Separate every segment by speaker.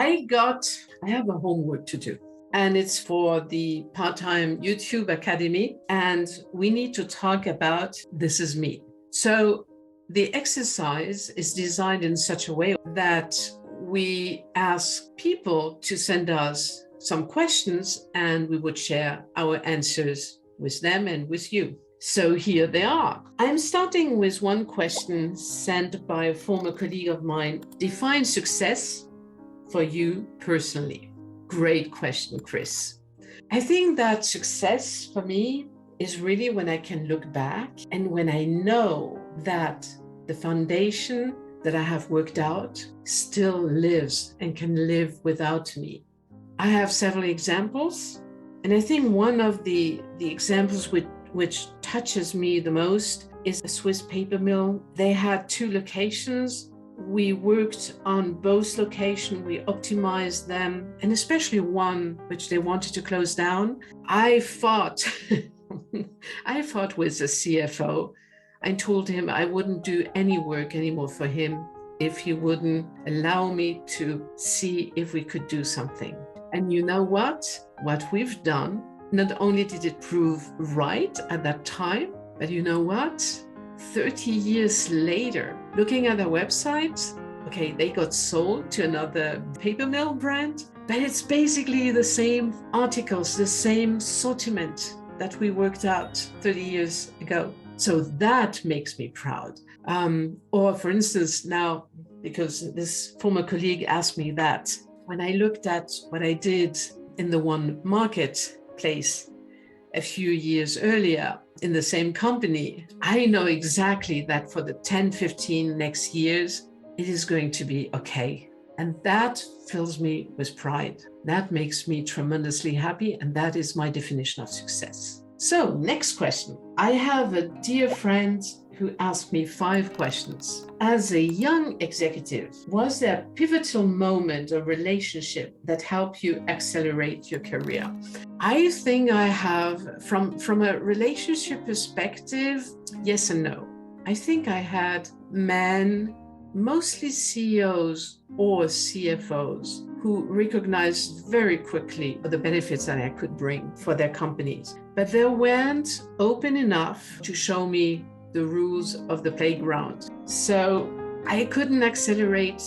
Speaker 1: I have a homework to do, and it's for the part-time YouTube Academy, and we need to talk about This Is Me. So the exercise is designed in such a way that we ask people to send us some questions, and we would share our answers with them and with you. So here they are. I'm starting with one question sent by a former colleague of mine. Define success for you personally. Great question, Chris. I think that success for me is really when I can look back and when I know that the foundation that I have worked out still lives and can live without me. I have several examples, and I think one of the examples which touches me the most is a Swiss paper mill. They had 2 locations. We worked on both locations, we optimized them, and especially one which they wanted to close down. I fought with the CFO. I told him I wouldn't do any work anymore for him if he wouldn't allow me to see if we could do something. And you know what? What we've done, not only did it prove right at that time, but you know what? 30 years later, looking at their website, okay, they got sold to another paper mill brand, but it's basically the same articles, the same sortiment that we worked out 30 years ago. So that makes me proud. Or for instance, now, because this former colleague asked me that, when I looked at what I did in the one marketplace a few years earlier in the same company, I know exactly that for the 10, 15 next years, it is going to be okay. And that fills me with pride. That makes me tremendously happy. And that is my definition of success. So next question. I have a dear friend who asked me 5 questions. As a young executive, was there a pivotal moment or relationship that helped you accelerate your career? I think I have, from a relationship perspective, yes and no. I think I had men, mostly CEOs or CFOs, who recognized very quickly the benefits that I could bring for their companies. But they weren't open enough to show me the rules of the playground. So I couldn't accelerate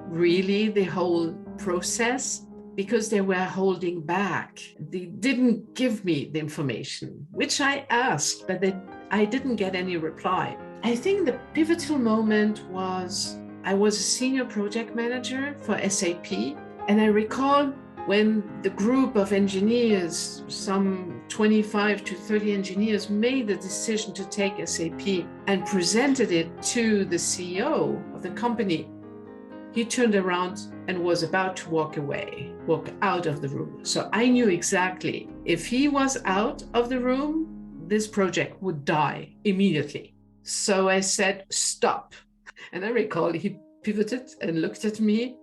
Speaker 1: really the whole process because they were holding back. They didn't give me the information, which I asked, but I didn't get any reply. I think the pivotal moment was I was a senior project manager for SAP, and I recall when the group of engineers, some 25 to 30 engineers, made the decision to take SAP and presented it to the CEO of the company, he turned around and was about to walk out of the room. So I knew exactly if he was out of the room, this project would die immediately. So I said, stop. And I recall he pivoted and looked at me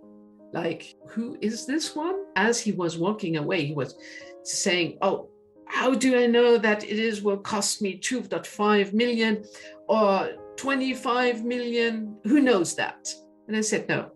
Speaker 1: like, who is this one? As he was walking away, he was saying, oh, how do I know that will cost me 2.5 million or 25 million? Who knows that? And I said, no,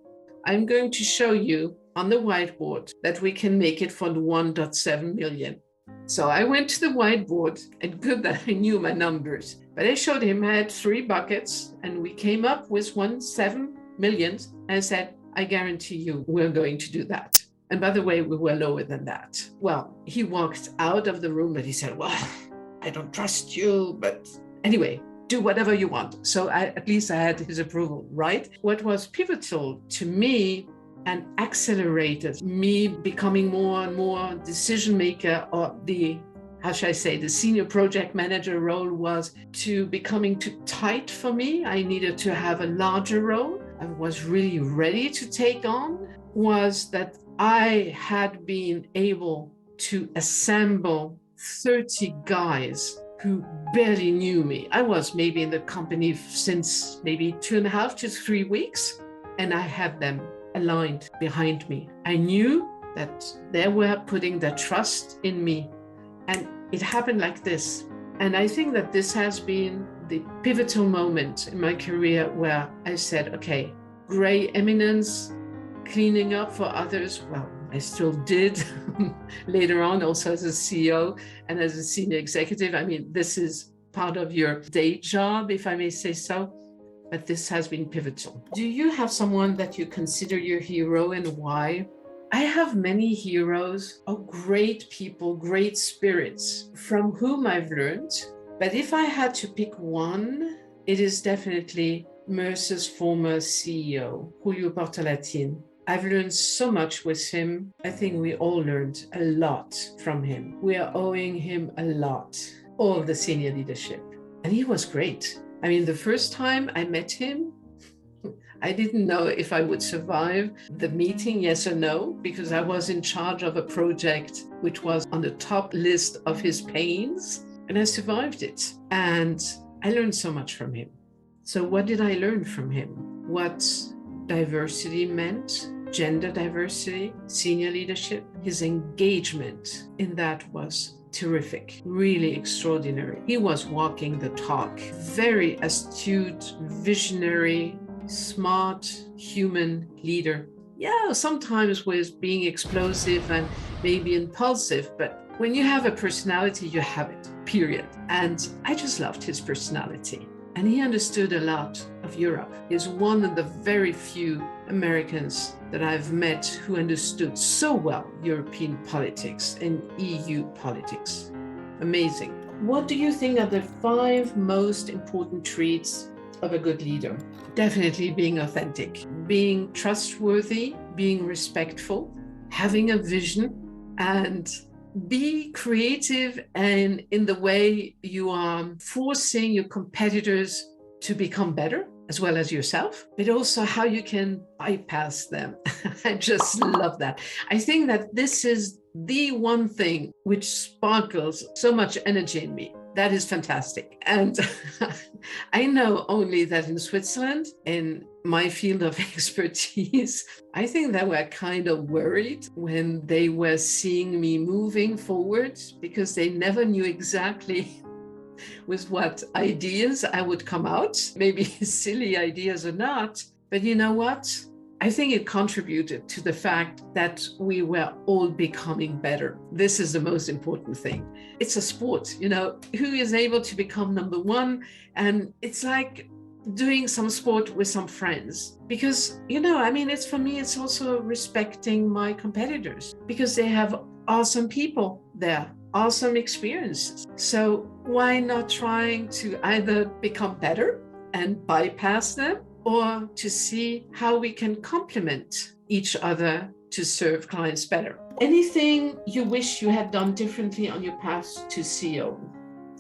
Speaker 1: I'm going to show you on the whiteboard that we can make it for 1.7 million. So I went to the whiteboard, and good that I knew my numbers, but I showed him I had 3 buckets and we came up with 1.7 million. And I said, I guarantee you we're going to do that. And by the way, we were lower than that. Well, he walked out of the room, but he said, well, I don't trust you, but anyway, do whatever you want. So at least I had his approval, right? What was pivotal to me and accelerated me becoming more and more decision maker, or the senior project manager role, was to becoming too tight for me. I needed to have a larger role. I was really ready to take on, was that I had been able to assemble 30 guys who barely knew me. I was maybe in the company since maybe 2.5 to 3 weeks, and I had them aligned behind me. I knew that they were putting their trust in me, and it happened like this. And I think that this has been the pivotal moment in my career where I said, okay, gray eminence, cleaning up for others. Well, I still did later on, also as a CEO and as a senior executive. I mean, this is part of your day job, if I may say so, but this has been pivotal. Do you have someone that you consider your hero and why? I have many heroes of great people, great spirits from whom I've learned. But if I had to pick one, it is definitely Mercer's former CEO, Julio Portalatin. I've learned so much with him. I think we all learned a lot from him. We are owing him a lot, all the senior leadership. And he was great. I mean, the first time I met him, I didn't know if I would survive the meeting, yes or no, because I was in charge of a project which was on the top list of his pains, and I survived it. And I learned so much from him. So what did I learn from him? What diversity meant, gender diversity, senior leadership. His engagement in that was terrific, really extraordinary. He was walking the talk, very astute, visionary, smart human leader. Yeah, sometimes with being explosive and maybe impulsive, but when you have a personality, you have it, period. And I just loved his personality. And he understood a lot of Europe. He's one of the very few Americans that I've met who understood so well European politics and EU politics. Amazing. What do you think are the 5 most important traits of a good leader? Definitely being authentic, being trustworthy, being respectful, having a vision, and be creative and in the way you are forcing your competitors to become better as well as yourself, but also how you can bypass them. I just love that. I think that this is the one thing which sparkles so much energy in me. That is fantastic. And I know only that in Switzerland, in my field of expertise, I think they were kind of worried when they were seeing me moving forward because they never knew exactly with what ideas I would come out, maybe silly ideas or not. But you know what? I think it contributed to the fact that we were all becoming better. This is the most important thing. It's a sport, you know, who is able to become number one? And it's like doing some sport with some friends because, you know, I mean, it's for me, it's also respecting my competitors because they have awesome people there, awesome experiences. So why not trying to either become better and bypass them, or to see how we can complement each other to serve clients better? Anything you wish you had done differently on your path to CEO?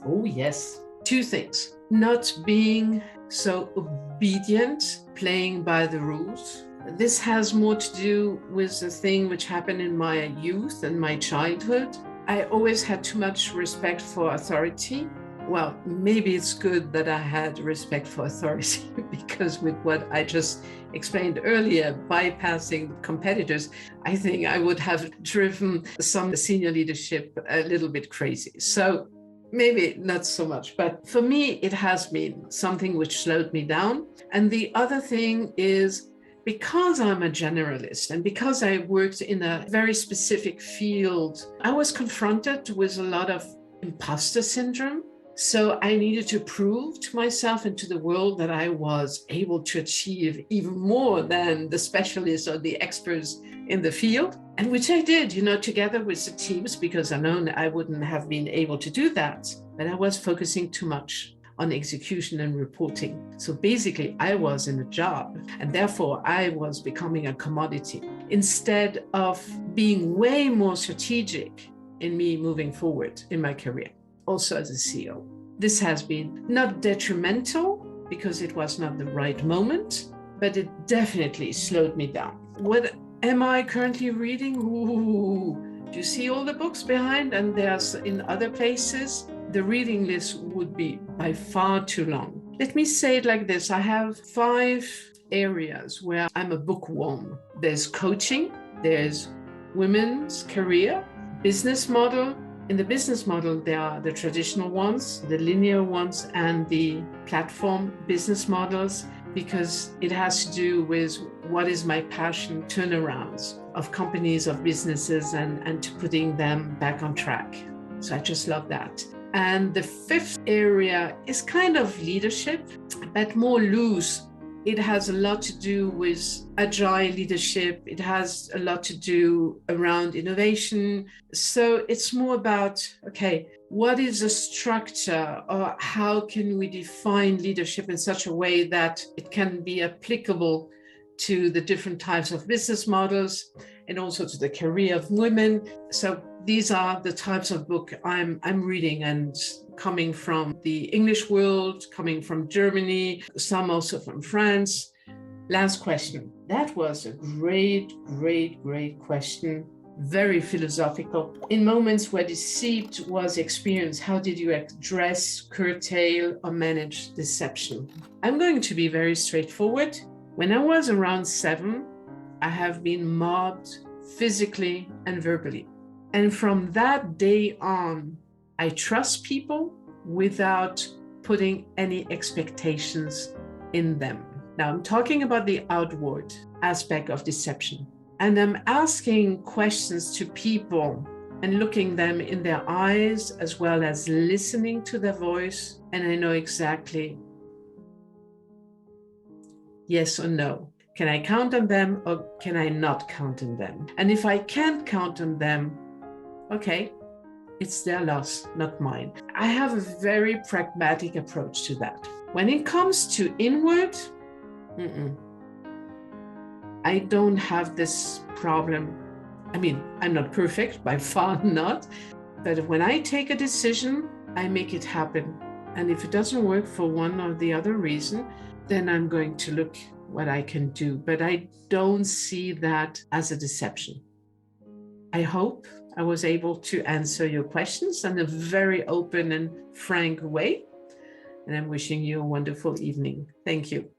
Speaker 1: Oh, yes. 2 things. Not being so obedient, playing by the rules. This has more to do with the thing which happened in my youth and my childhood. I always had too much respect for authority. Well, maybe it's good that I had respect for authority because with what I just explained earlier, bypassing competitors, I think I would have driven some senior leadership a little bit crazy. So maybe not so much, but for me, it has been something which slowed me down. And the other thing is, because I'm a generalist and because I worked in a very specific field, I was confronted with a lot of imposter syndrome. So I needed to prove to myself and to the world that I was able to achieve even more than the specialists or the experts in the field, and which I did, you know, together with the teams, because I know I wouldn't have been able to do that, but I was focusing too much on execution and reporting. So basically I was in a job and therefore I was becoming a commodity instead of being way more strategic in me moving forward in my career. Also as a CEO. This has been not detrimental because it was not the right moment, but it definitely slowed me down. What am I currently reading? Ooh, do you see all the books behind? And there's in other places. The reading list would be by far too long. Let me say it like this. I have 5 areas where I'm a bookworm. There's coaching, there's women's career, business model. In the business model, there are the traditional ones, the linear ones, and the platform business models. because it has to do with what is my passion, turnarounds of companies, of businesses, and to putting them back on track. So I just love that. And the fifth area is kind of leadership, but more loose. It has a lot to do with agile leadership. It has a lot to do around innovation. So it's more about, okay, what is a structure, or how can we define leadership in such a way that it can be applicable to the different types of business models and also to the career of women. So these are the types of book I'm reading, and coming from the English world, coming from Germany, some also from France. Last question. That was a great question. Very philosophical. In moments where deceit was experienced, how did you address, curtail, or manage deception? I'm going to be very straightforward. When I was around 7, I have been mobbed physically and verbally. And from that day on, I trust people without putting any expectations in them. Now, I'm talking about the outward aspect of deception. And I'm asking questions to people and looking them in their eyes, as well as listening to their voice. And I know exactly yes or no. Can I count on them, or can I not count on them? And if I can't count on them, okay, it's their loss, not mine. I have a very pragmatic approach to that. When it comes to inward, I don't have this problem. I mean, I'm not perfect, by far not. But when I take a decision, I make it happen. And if it doesn't work for one or the other reason, then I'm going to look what I can do. But I don't see that as a deception. I hope I was able to answer your questions in a very open and frank way. And I'm wishing you a wonderful evening. Thank you.